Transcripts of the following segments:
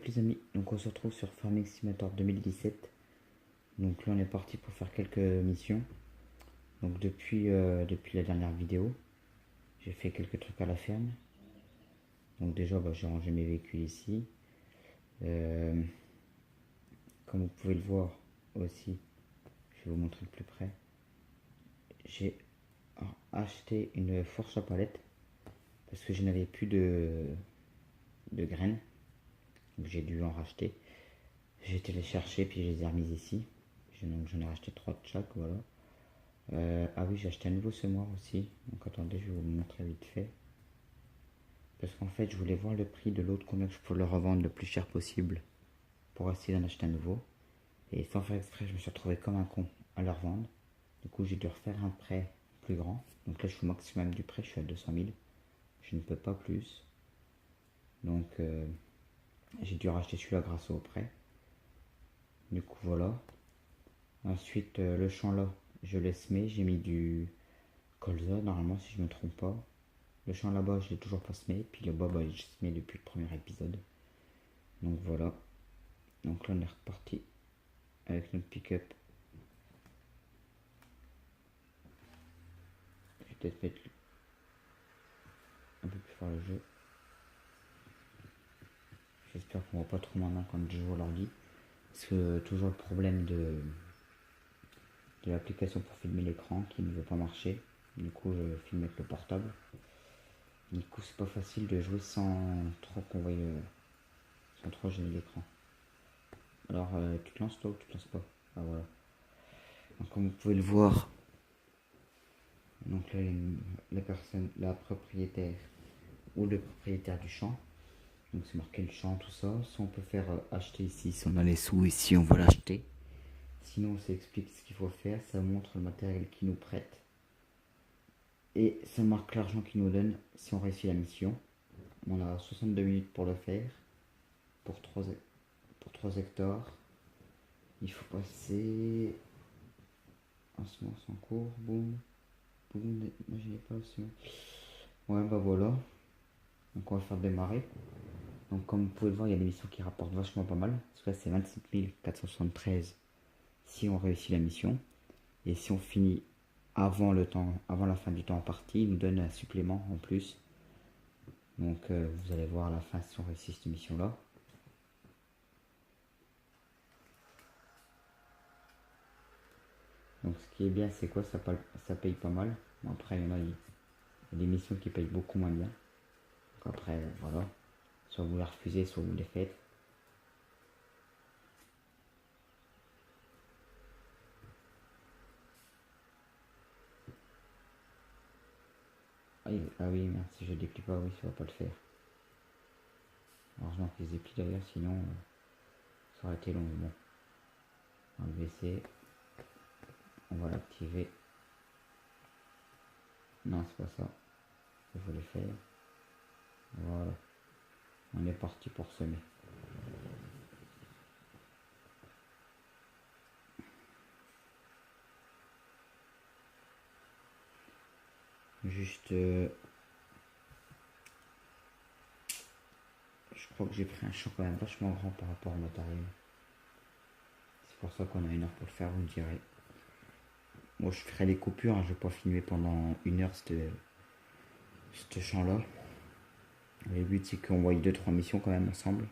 Donc les amis, donc on se retrouve sur Farming Simulator 2017. Donc là on est parti pour faire quelques missions. Donc depuis la dernière vidéo, j'ai fait quelques trucs à la ferme. Donc déjà j'ai rangé mes véhicules ici. Comme vous pouvez le voir aussi, je vais vous montrer de plus près. J'ai acheté une fourche à palette parce que je n'avais plus de graines. Donc j'ai dû en racheter. J'ai été les chercher puis je les ai remises ici. Donc j'en ai racheté 3 de chaque, voilà. Ah oui, j'ai acheté un nouveau semoir aussi. Donc attendez, je vais vous le montrer vite fait. Parce qu'en fait, je voulais voir le prix de l'autre, combien je peux le revendre le plus cher possible pour essayer d'en acheter un nouveau. Et sans faire exprès, je me suis retrouvé comme un con à le revendre. Du coup, j'ai dû refaire un prêt plus grand. Donc là, je suis au maximum du prêt, je suis à 200 000. Je ne peux pas plus. Donc, j'ai dû racheter celui-là grâce au prêt. Du coup, voilà. Ensuite, le champ là, je l'ai semé. J'ai mis du colza, normalement, si je ne me trompe pas. Le champ là-bas, je l'ai toujours pas semé. Puis le bas, je semé depuis le premier épisode. Donc voilà. Donc là, on est reparti avec notre pick-up. Je vais peut-être mettre un peu plus fort le jeu. J'espère qu'on voit pas trop maintenant quand je joue à l'ordi. Parce que toujours le problème de l'application pour filmer l'écran qui ne veut pas marcher. Du coup, je filme avec le portable. Du coup, c'est pas facile de jouer sans trop qu'on voie, sans trop gêner l'écran. Alors, tu te lances toi ou tu te lances pas? Ah voilà. Donc, comme vous pouvez le voir, donc là, la personne, la propriétaire ou le propriétaire du champ. Donc c'est marqué le champ, tout ça. Si on peut faire acheter ici, si on a les sous ici, on va l'acheter. Sinon, ça explique ce qu'il faut faire. Ça montre le matériel qu'il nous prête. Et ça marque l'argent qu'il nous donne si on réussit la mission. On a 62 minutes pour le faire. Pour 3 hectares. Il faut passer en semence en cours. Boum. Boum. Imaginez pas aussi. Ouais, bah voilà. Donc on va faire démarrer. Donc comme vous pouvez le voir, il y a des missions qui rapportent vachement pas mal. Parce que là c'est 27 473 si on réussit la mission. Et si on finit avant la fin du temps imparti, il nous donne un supplément en plus. Donc vous allez voir à la fin si on réussit cette mission là. Donc ce qui est bien, c'est quoi, ça paye pas mal. Bon, après il y a des missions qui payent beaucoup moins bien. Donc après voilà, soit vous la refusez, soit vous les faites. Ah oui, merde, si je déplie pas, oui, ça va pas le faire. Heureusement que je les déplie d'ailleurs, sinon ça aurait été long. Bon, on va le baisser. On va l'activer. Non, c'est pas ça. Il faut le faire. Voilà. On est parti pour semer. Juste... je crois que j'ai pris un champ quand même vachement grand par rapport au matériel. C'est pour ça qu'on a 1 heure pour le faire, vous me direz. Moi je ferai les coupures, hein, je vais pas filmer pendant 1 heure ce champ là. Le but c'est qu'on voit 2-3 missions quand même ensemble.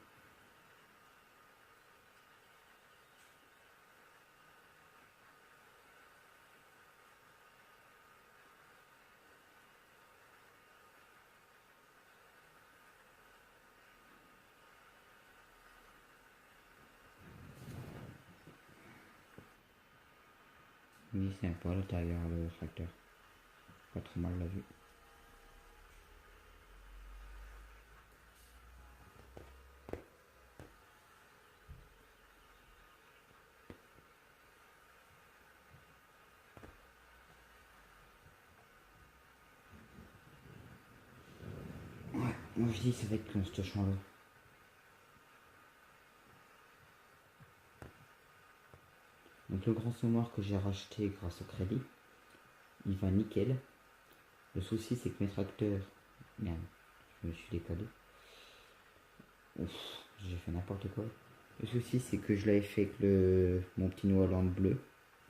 Oui, c'est un peu là derrière le tracteur. Pas trop mal la vue. Ouais, moi je dis ça va être long ce champ là. Donc le grand semoir que j'ai racheté grâce au crédit, il va nickel. Le souci c'est que mes tracteurs... Merde, je me suis décalé. J'ai fait n'importe quoi. Le souci, c'est que je l'avais fait avec mon petit Noaland bleu.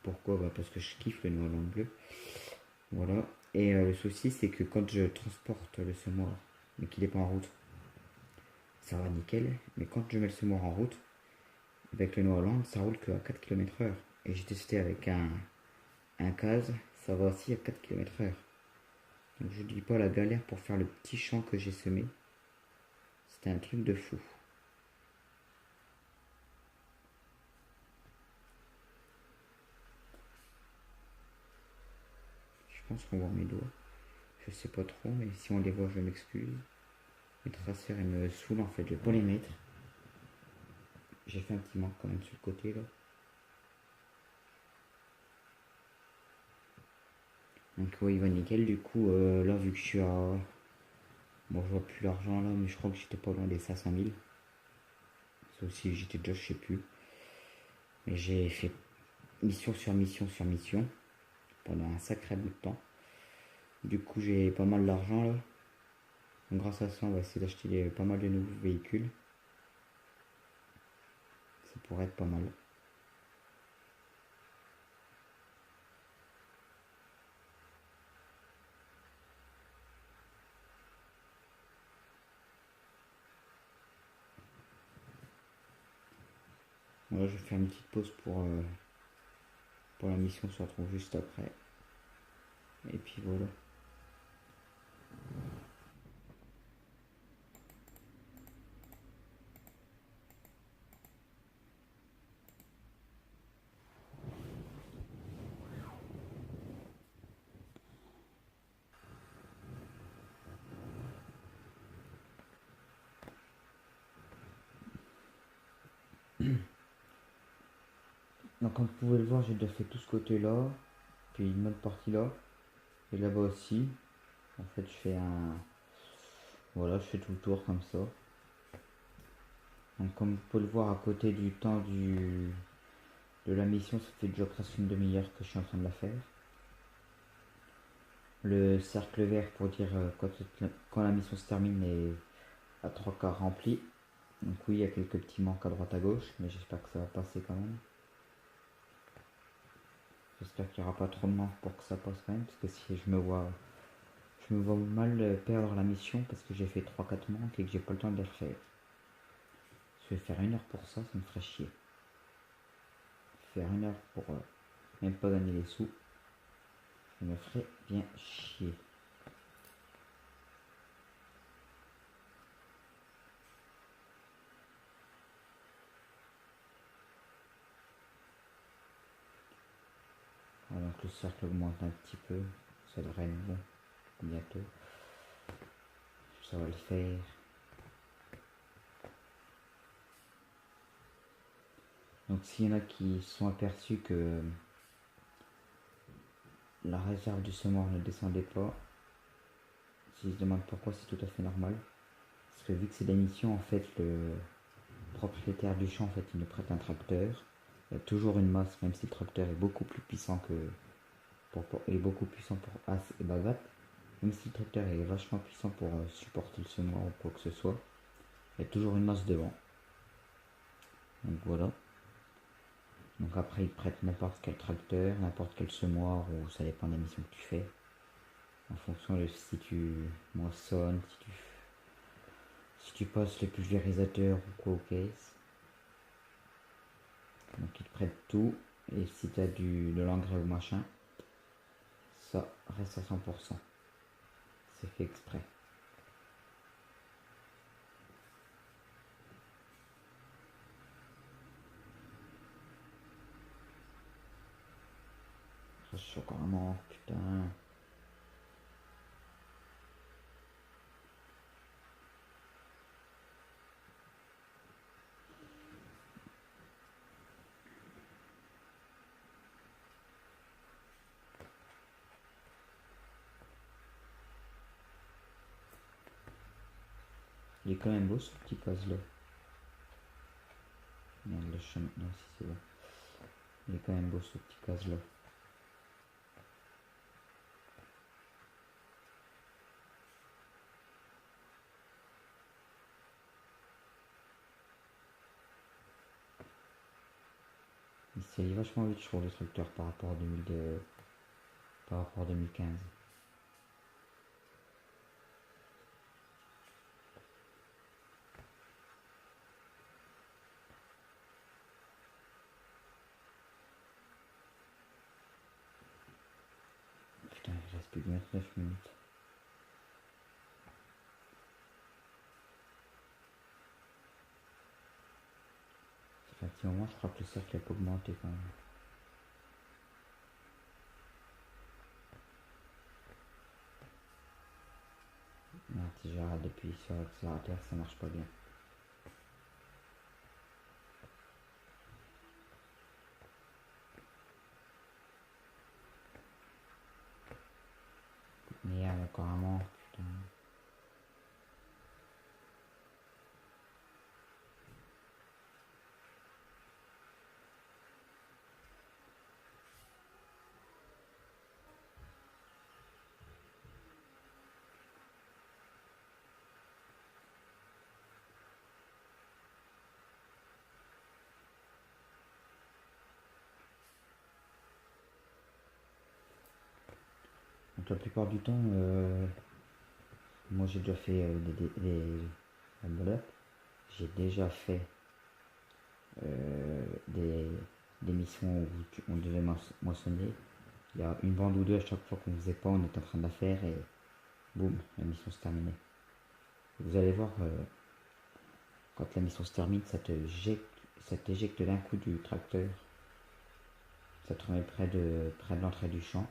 Pourquoi? Bah, parce que je kiffe le Noaland bleu. Voilà. Et le souci, c'est que quand je transporte le semoir, mais qu'il n'est pas en route, ça va nickel. Mais quand je mets le semoir en route, avec le Noaland, ça roule que à 4 km/h. Et j'ai testé avec un case, ça va aussi à 4 km/h. Donc je dis pas la galère pour faire le petit champ que j'ai semé. C'était un truc de fou. Je pense qu'on voit mes doigts. Je sais pas trop, mais si on les voit, je m'excuse. Les traceurs, ils me saoulent en fait, je vais pas les mettre. J'ai fait un petit manque quand même sur le côté là. Donc ouais, il va nickel. Du coup, là, vu que je suis à... Bon, je vois plus l'argent là, mais je crois que j'étais pas loin des 500 000. Sauf si j'étais déjà, je sais plus. Mais j'ai fait mission sur mission sur mission pendant un sacré bout de temps. Du coup, j'ai pas mal d'argent là. Donc grâce à ça, on va essayer d'acheter pas mal de nouveaux véhicules. Ça pourrait être pas mal. Voilà, je vais faire une petite pause pour la mission, on se retrouve juste après. Et puis voilà. Donc comme vous pouvez le voir, j'ai déjà fait tout ce côté-là, puis une autre partie là, et là-bas aussi. En fait, je fais un... Voilà, je fais tout le tour comme ça. Donc comme vous pouvez le voir à côté du temps de la mission, ça fait déjà presque une demi-heure que je suis en train de la faire. Le cercle vert pour dire quand la mission se termine est à 3 quarts rempli. Donc oui, il y a quelques petits manques à droite à gauche, mais j'espère que ça va passer quand même. J'espère qu'il n'y aura pas trop de manques pour que ça passe quand même, parce que si je me vois mal perdre la mission parce que j'ai fait 3-4 manques et que j'ai pas le temps de les refaire. Je vais faire 1 heure pour ça, ça me ferait chier. Faire 1 heure pour même pas gagner les sous, ça me ferait bien chier. Voilà, donc le cercle augmente un petit peu, ça devrait être bon bientôt. Ça va le faire. Donc s'il y en a qui sont aperçus que la réserve du semoir ne descendait pas, s'ils se demandent pourquoi, c'est tout à fait normal. Parce que vu que c'est des missions, en fait, le propriétaire du champ, en fait, il nous prête un tracteur. Il y a toujours une masse, même si le tracteur est beaucoup plus puissant est beaucoup puissant pour As et Bagat. Même si le tracteur est vachement puissant pour supporter le semoir ou quoi que ce soit, il y a toujours une masse devant. Donc voilà. Donc après, il te prête n'importe quel tracteur, n'importe quel semoir, ou ça dépend de la mission que tu fais. En fonction de si tu moissonnes, si tu passes le pulvérisateur ou quoi au caisse. Donc il te prête tout. Et si tu as de l'engrais ou machin, ça reste à 100%. C'est fait exprès. Je suis encore un mort, putain. Il est quand même beau ce petit case là. Merde, le chemin. Non, si c'est bon. Il est quand même beau ce petit case là. C'est allé vachement vite, je trouve, le tracteur par rapport à 2002, par rapport à 2015. Putain, il reste plus que 29 minutes. Ça fait un petit moment, je crois que le cercle a augmenté quand même. Non, si j'arrête d'appuyer sur l'accélérateur, ça marche pas bien. Merde, encore un mort, putain. Donc la plupart du temps, moi j'ai déjà fait voilà. J'ai déjà fait des missions où on devait moissonner. Il y a une bande ou deux à chaque fois qu'on faisait pas, on était en train de la faire et boum, la mission se terminait. Vous allez voir, quand la mission se termine, ça t'éjecte d'un coup du tracteur. Ça te remet près de l'entrée du champ.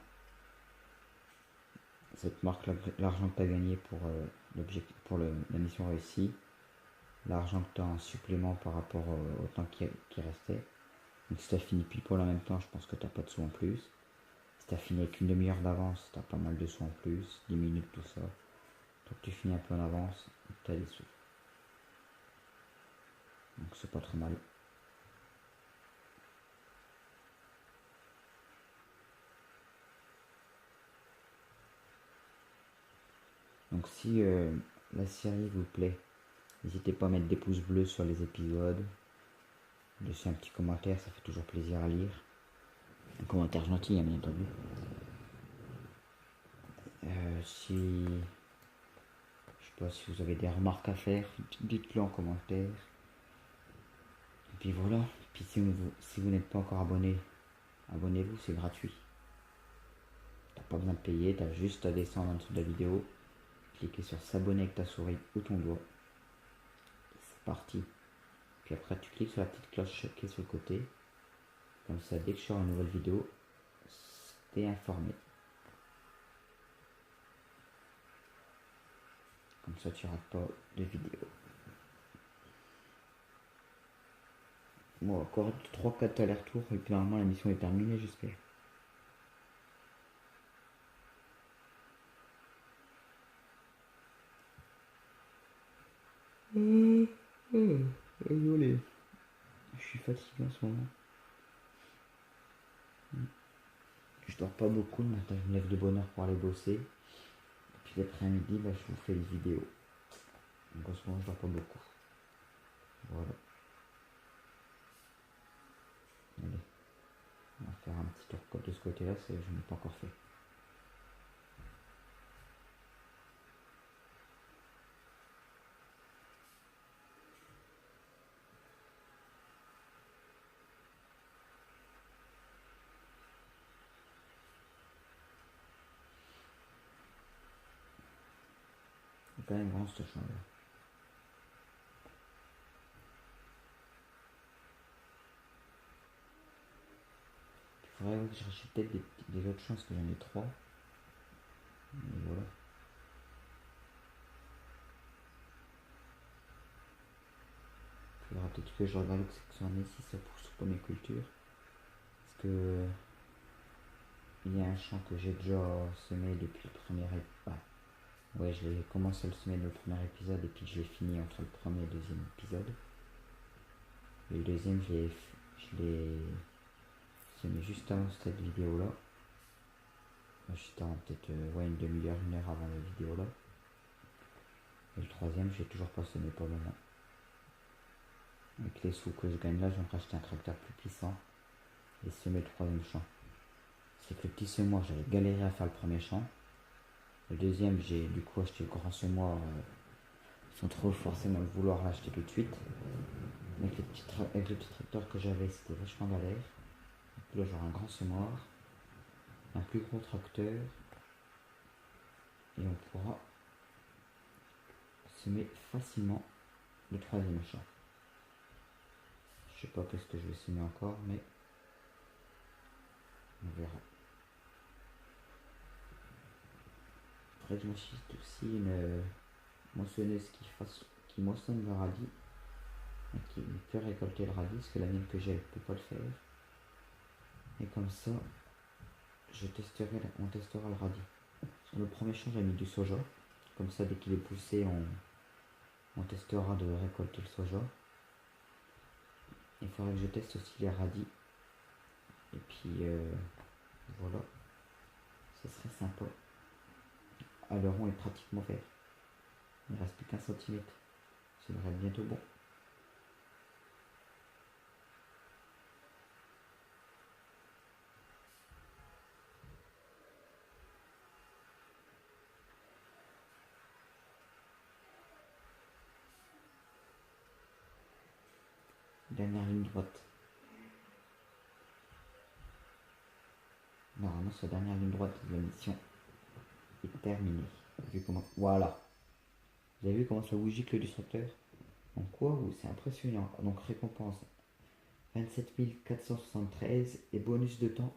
Ça te marque l'argent que tu as gagné pour la mission réussie. L'argent que tu as en supplément par rapport au temps qui restait. Donc si tu as fini pile poil en même temps, je pense que tu n'as pas de sous en plus. Si tu as fini avec une demi-heure d'avance, tu as pas mal de sous en plus. 10 minutes, tout ça. Donc tu finis un peu en avance, tu as des sous. Donc c'est pas trop mal. Donc si la série vous plaît, n'hésitez pas à mettre des pouces bleus sur les épisodes. Laissez un petit commentaire, ça fait toujours plaisir à lire. Un commentaire gentil, bien entendu. Si je sais pas si vous avez des remarques à faire, dites-le en commentaire. Et puis voilà. Et puis si vous n'êtes pas encore abonné, abonnez-vous, c'est gratuit. T'as pas besoin de payer, t'as juste à descendre en dessous de la vidéo, cliquer sur s'abonner avec ta souris ou ton doigt. C'est parti. Puis après tu cliques sur la petite cloche qui est sur le côté. Comme ça, dès que je sors une nouvelle vidéo, t'es informé. Comme ça tu rates pas de vidéo. Bon, encore 3-4 allers-retours et puis normalement la mission est terminée, j'espère. Désolé. Je suis fatigué en ce moment. Je dors pas beaucoup, le matin je me lève de bonne heure pour aller bosser. Et puis l'après-midi, bah, je vous fais les vidéos. Donc en ce moment je dors pas beaucoup. Voilà. Allez. On va faire un petit tour de ce côté-là, je n'ai pas encore fait. C'est quand même grand cette chambre. Il faudrait que je rachète peut-être des autres chances que j'en ai 3. Mais voilà. Il faudra peut-être que je regarde ce que ça en est, si ça pousse pour mes cultures. Parce que il y a un champ que j'ai déjà semé depuis le premier épisode. Ouais, je l'ai commencé à le semer dans le premier épisode et puis je l'ai fini entre le premier et le deuxième épisode. Et le deuxième, je l'ai semé juste avant cette vidéo-là. Juste avant peut-être une demi-heure, une heure avant la vidéo là. Et le troisième, j'ai toujours pas semé pour le moment. Avec les sous que je gagne là, je vais me racheter un tracteur plus puissant. et semer le troisième champ. C'est que le petit semoir, j'avais galéré à faire le premier champ. Le deuxième, j'ai du coup acheté le grand semoir sans trop forcément le vouloir l'acheter tout de suite. Avec le petit tracteur que j'avais, c'était vachement galère. Donc là, j'aurai un grand semoir, un plus gros tracteur, et on pourra semer facilement le troisième champ. Je sais pas qu'est-ce que je vais semer encore, mais on verra. Après, je m'achète aussi une moissonneuse qui moissonne le radis, et qui peut récolter le radis, parce que la mienne que j'ai, elle peut pas le faire. Et comme ça, on testera le radis. Sur le premier champ, j'ai mis du soja. Comme ça, dès qu'il est poussé, on testera de récolter le soja. Il faudrait que je teste aussi les radis. Et puis voilà, ce serait sympa. Ah, le rond est pratiquement vert. Il ne reste plus qu'un centimètre. Ça devrait être bientôt bon. Dernière ligne droite. Normalement, cette dernière ligne droite de la mission est terminée. Voilà. Vous avez vu comment ça vous gicle du tracteur? Donc waouh, c'est impressionnant. Donc récompense 27 473 et bonus de temps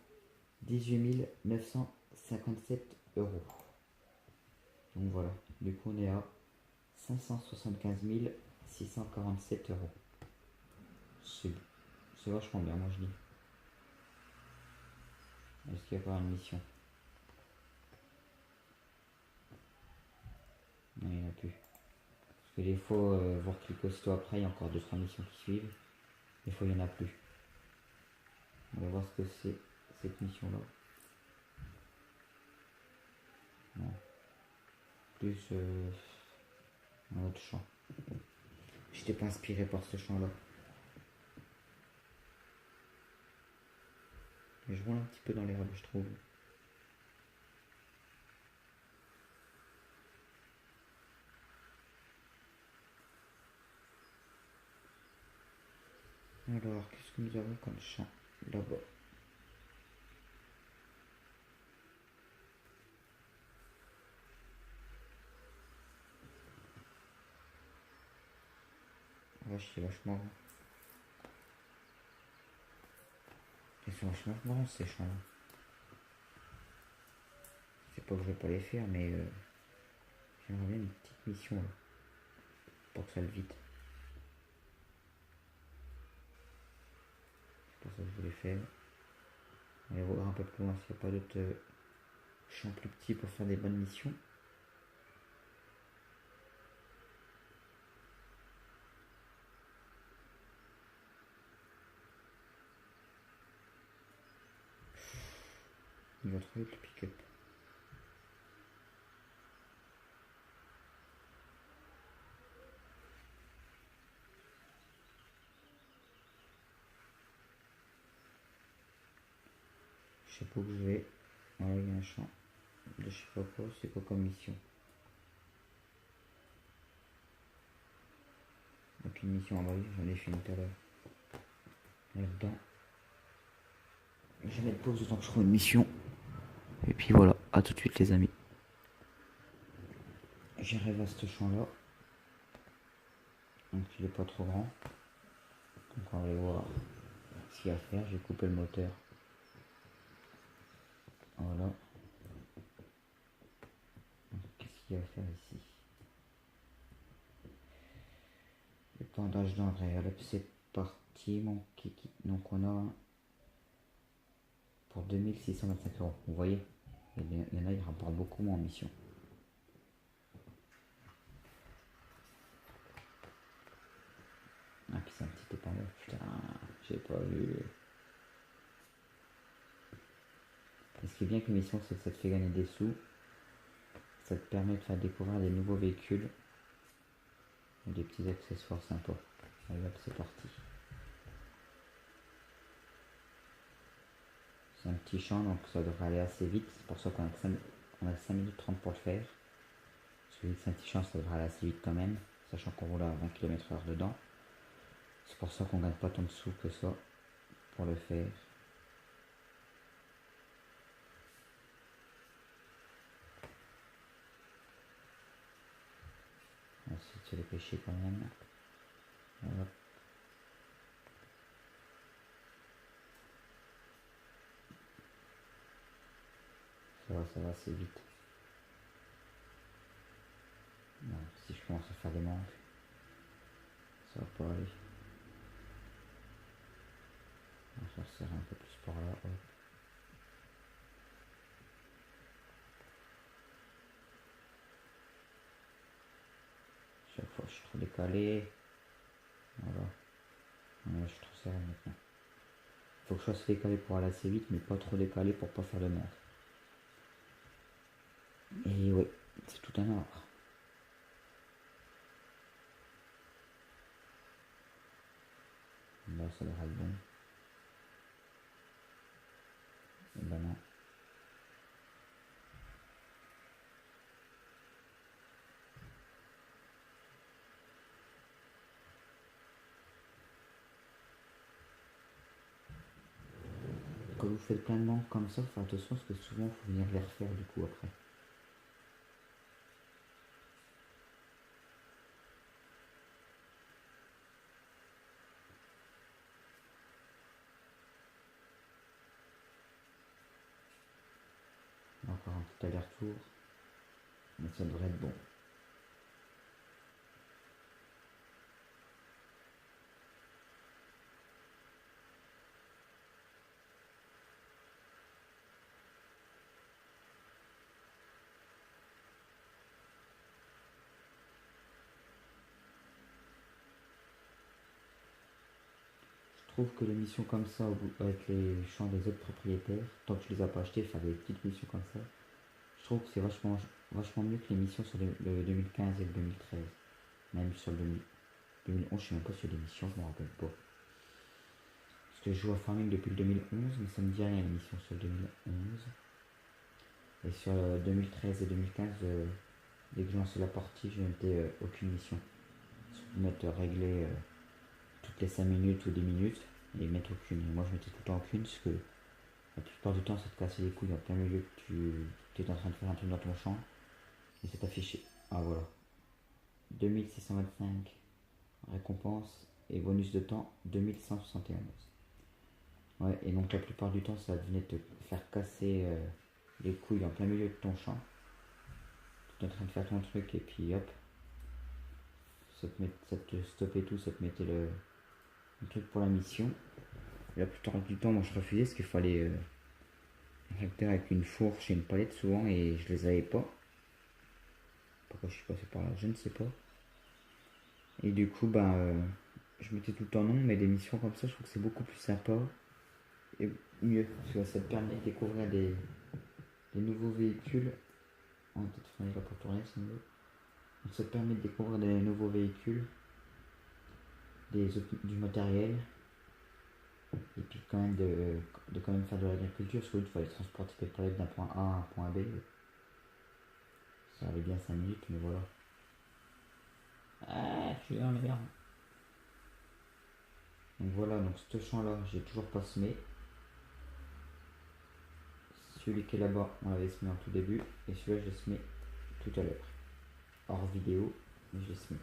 18 957 euros. Donc voilà, du coup on est à 575 647 euros. C'est vachement bien, moi je dis. Est-ce qu'il y a pas une mission? Non, il n'y en a plus. Parce que des fois, vous recliquez aussitôt après, il y a encore 2-3 missions qui suivent. Des fois, il n'y en a plus. On va voir ce que c'est cette mission-là. Non. Plus un autre champ. J'étais pas inspiré par ce champ-là. Mais je roule un petit peu dans l'herbe, je trouve. Alors, qu'est-ce que nous avons comme champ là-bas? Vache, c'est vachement grand. Ils sont vachement grands ces champs-là. C'est pas que je vais pas les faire, mais j'aimerais bien une petite mission là, pour que ça aille vite. C'est pour ça que je voulais faire. On va voir un peu plus loin s'il n'y a pas d'autres champs plus petits pour faire des bonnes missions. Il va trouver le pick-up. Je sais pas où je vais. Voilà, il y a un champ de je sais pas quoi, c'est quoi comme mission? Donc une mission en bas, j'en ai fait une tout à l'heure. Là-dedans. Je vais mettre pause autant que je trouve une mission. Et puis voilà, à tout de suite les amis. J'arrive à ce champ là. Donc il est pas trop grand. Donc on va aller voir ce qu'il y a à faire. J'ai coupé le moteur. Voilà. Qu'est-ce qu'il y a à faire ici? Épandage d'engrais. Alors c'est parti mon kiki. Donc on a pour 2625 euros. Vous voyez, il y en a, ils rapportent beaucoup moins en mission. Ah, puis c'est un petit épandage. Putain, j'ai pas vu. Et ce qui est bien avec l'émission, c'est que ça te fait gagner des sous. Ça te permet de faire découvrir des nouveaux véhicules. Et des petits accessoires sympas. Allez hop, c'est parti. C'est un petit champ, donc ça devrait aller assez vite. C'est pour ça qu'on a 5 minutes 30 pour le faire. Celui que c'est un petit champ, ça devrait aller assez vite quand même, sachant qu'on roule à 20 km/h dedans. C'est pour ça qu'on gagne pas tant de sous que ça pour le faire. On va essayer de se dépêcher quand même. Voilà. Ça va assez vite. Non, si je commence à faire des manques, ça va pas aller. On va faire serrer un peu plus par là. Hop. Chaque fois je suis trop décalé. Voilà. Ouais, je suis trop serré maintenant. Faut que je sois assez décalé pour aller assez vite, mais pas trop décalé pour pas faire de merde. Et oui, c'est tout un art. Là, ça devrait être bon. Et ben non. Quand vous faites plein de manques comme ça, faites attention parce que souvent il faut venir les refaire du coup après. Encore un petit aller-retour. Mais ça devrait être bon. Je trouve que les missions comme ça, avec les champs des autres propriétaires, tant que tu les as pas achetés, faire des petites missions comme ça, je trouve que c'est vachement mieux que les missions sur le 2015 et le 2013. Même sur le 2011, je sais même pas sur les missions, je me rappelle pas. Parce que je joue à Farming depuis le 2011, mais ça me dit rien les missions sur le 2011. Et sur le 2013 et 2015, dès que je lançais la partie, je mettais aucune mission. Je mettre régler toutes les 5 minutes ou 10 minutes et mettre aucune. Et moi je mettais tout le temps aucune parce que la plupart du temps ça te cassait les couilles en plein milieu que tu es en train de faire un truc dans ton champ et c'est affiché. Ah voilà. 2625 récompense et bonus de temps 2171. Ouais, et donc la plupart du temps ça venait te faire casser les couilles en plein milieu de ton champ. Tu es en train de faire ton truc et puis hop, ça te stoppait tout, ça te mettait le truc pour la mission. Et la plupart du temps, moi je refusais parce qu'il fallait un tracteur avec une fourche et une palette souvent et je les avais pas. Pourquoi je suis passé par là, je ne sais pas. Et du coup, je mettais tout le temps non, mais des missions comme ça, je trouve que c'est beaucoup plus sympa et mieux parce que ça te permet de découvrir des nouveaux véhicules. On va peut-être finir là pour tourner si on veut. Donc ça te permet de découvrir des nouveaux véhicules, du matériel. Et puis quand même de quand même faire de l'agriculture, parce qu'il fallait transporter tes palettes d'un point A à un point B. Ça allait bien 5 minutes, mais voilà. Ah, je suis dans le merde. Donc voilà, donc ce champ là, j'ai toujours pas semé. Celui qui est là-bas, on l'avait semé en tout début. Et celui-là, je l'ai semé tout à l'heure. Hors vidéo, mais je l'ai semé.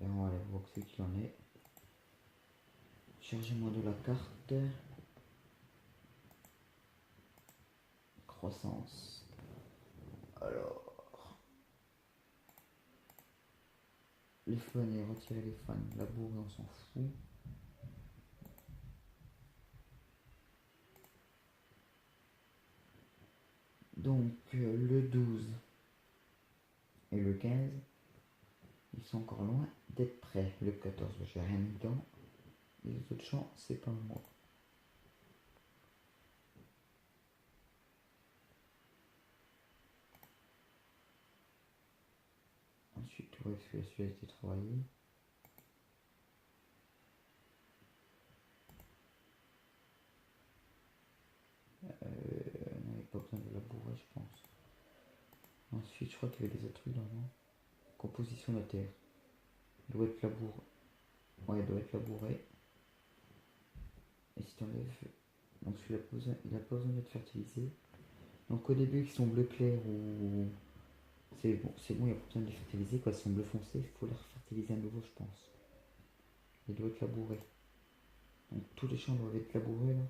Et on va aller voir ce qu'il en est. Chargez-moi de la carte. Croissance. Alors. Les fans et retirer les fans. La bourre, on s'en fout. Donc le 12 et le 15, ils sont encore loin d'être prêts. Le 14, j'ai rien mis dedans. Les autres champs, c'est pas moi. Ensuite, ouais, celui-là a été travaillé. On n'avait pas besoin de labourer, je pense. Ensuite, je crois qu'il y avait des autres trucs là, non? Composition de la terre. Il doit être labouré. Ouais, il doit être labouré. Et si tu enlèves. Donc celui-là, il n'a pas besoin d'être fertilisé. Donc au début, ils sont bleu clair ou. C'est bon, il n'y a pas besoin de les fertiliser. Quand ils sont bleu foncé, il faut les refertiliser à nouveau, je pense. Il doit être labouré. Donc tous les champs doivent être labourés là.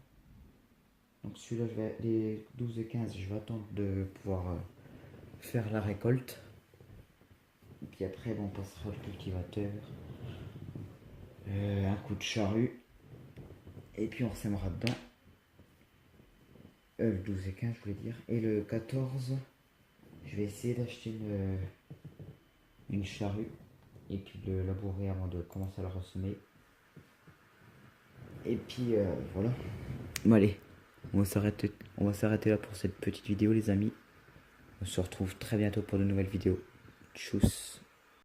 Donc celui-là, les 12 et 15, je vais attendre de pouvoir faire la récolte. Et puis après, bon, on passera le cultivateur. Un coup de charrue. Et puis on sèmera dedans. Le 12 et 15, je voulais dire. Et le 14, je vais essayer d'acheter une charrue. Et puis de le labourer avant de commencer à le ressemer. Et puis voilà. Bon allez, on va s'arrêter là pour cette petite vidéo les amis. On se retrouve très bientôt pour de nouvelles vidéos. Tchuss.